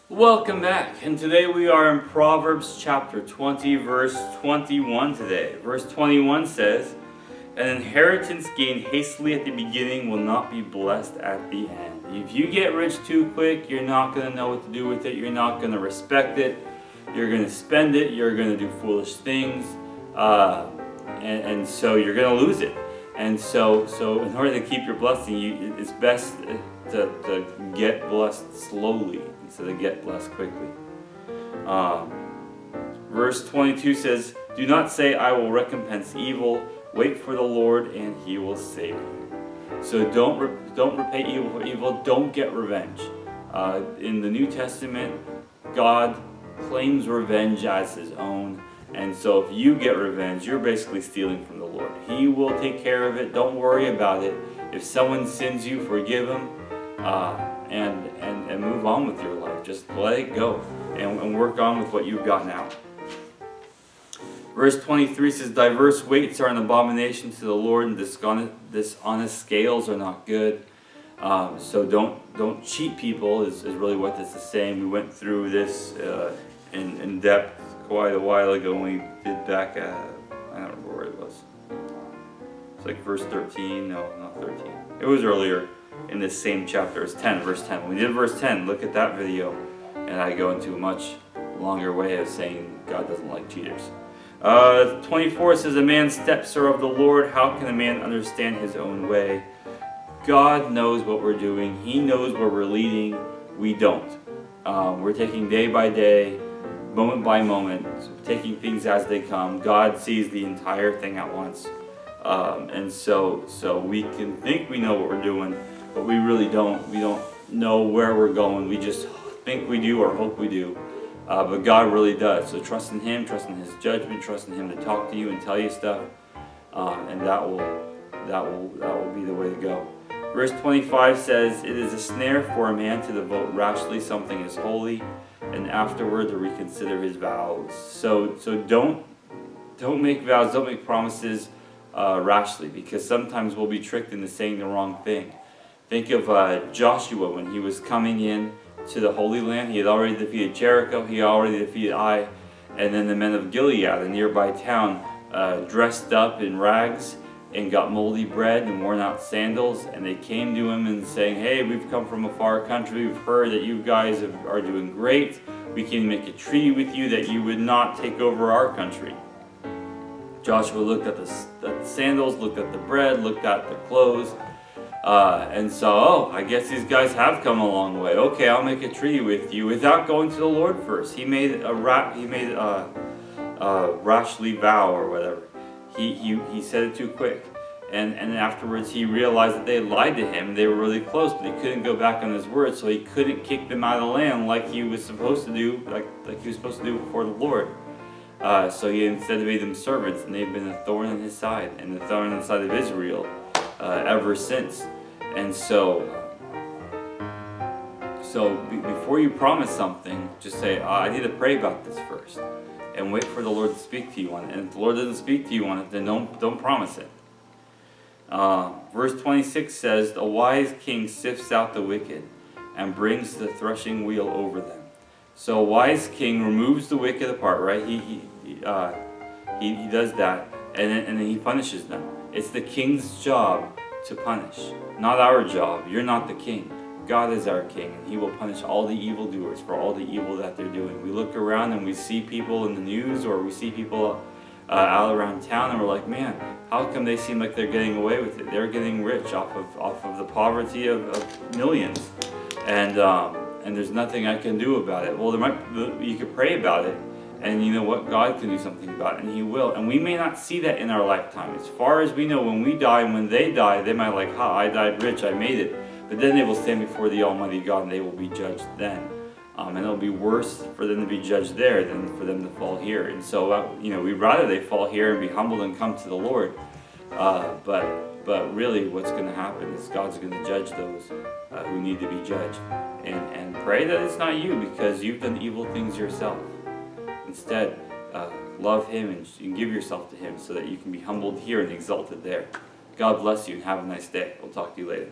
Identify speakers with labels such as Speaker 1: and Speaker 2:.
Speaker 1: Welcome back, and today we are in Proverbs chapter 20, verse 21 today. Verse 21 says, "An inheritance gained hastily at the beginning will not be blessed at the end." If you get rich too quick, you're not going to know what to do with it, you're not going to respect it, you're going to spend it, you're going to do foolish things, and so you're going to lose it. And so in order to keep your blessing, it's best to get blessed slowly instead of get blessed quickly. Verse 22 says, "Do not say, 'I will recompense evil.' Wait for the Lord, and He will save you." So don't repay evil for evil. Don't get revenge. In the New Testament, God claims revenge as His own. And so if you get revenge, you're basically stealing from the Lord. He will take care of it. Don't worry about it. If someone sins you, forgive them, and move on with your life. Just let it go and work on with what you've got now. Verse 23 says, "Diverse weights are an abomination to the Lord, and dishonest scales are not good." So don't cheat people is really what this is saying. We went through this in depth quite a while ago when we did back at, I don't remember where it was. It's like verse 13, no, not 13. It was earlier in this same chapter. It's 10, verse 10. When we did verse 10, look at that video, and I go into a much longer way of saying God doesn't like cheaters. 24 says, "A man's steps are of the Lord. How can a man understand his own way?" God knows what we're doing. He knows where we're leading. We don't. We're taking day by day, moment by moment, taking things as they come. God sees the entire thing at once. And so we can think we know what we're doing, but we really don't. We don't know where we're going. We just think we do or hope we do. But God really does. So trust in Him, trust in His judgment, trust in Him to talk to you and tell you stuff. And that will be the way to go. Verse 25 says, "It is a snare for a man to devote rashly something is holy, and afterward to reconsider his vows." So don't make vows, don't make promises rashly, because sometimes we'll be tricked into saying the wrong thing. Think of Joshua when he was coming in to the Holy Land. He had already defeated Jericho, he already defeated Ai, and then the men of Gilead, a nearby town, dressed up in rags and got moldy bread and worn out sandals, and they came to him and saying, "Hey, we've come from a far country, we've heard that you guys are doing great, we can make a treaty with you that you would not take over our country." Joshua looked at the sandals, looked at the bread, looked at the clothes, and saw, "Oh, I guess these guys have come a long way. Okay, I'll make a treaty with you," without going to the Lord first. He made a rashly vow or whatever. He said it too quick, and afterwards he realized that they had lied to him. They were really close, but he couldn't go back on his word, so he couldn't kick them out of the land like he was supposed to do, like he was supposed to do before the Lord. So he instead made them servants, and they've been a thorn in his side, and the thorn in the side of Israel ever since. And so before you promise something, just say, "I need to pray about this first," and wait for the Lord to speak to you on it. And if the Lord doesn't speak to you on it, then don't promise it. Verse 26 says, "A wise king sifts out the wicked and brings the threshing wheel over them." So a wise king removes the wicked apart, right? He does that, and then he punishes them. It's the king's job to punish, not our job. You're not the king. God is our king, and He will punish all the evildoers for all the evil that they're doing. We look around and we see people in the news, or we see people out around town, and we're like, "Man, how come they seem like they're getting away with it? They're getting rich off of the poverty of millions, and there's nothing I can do about it." Well, you could pray about it, and you know what? God can do something about it, and He will. And we may not see that in our lifetime. As far as we know, when we die and when they die, they might like, "Ha, I died rich, I made it." But then they will stand before the Almighty God, and they will be judged then. And it'll be worse for them to be judged there than for them to fall here. And so, we'd rather they fall here and be humbled and come to the Lord. But really what's going to happen is God's going to judge those who need to be judged. And pray that it's not you, because you've done evil things yourself. Instead, love Him and give yourself to Him so that you can be humbled here and exalted there. God bless you, and have a nice day. We'll talk to you later.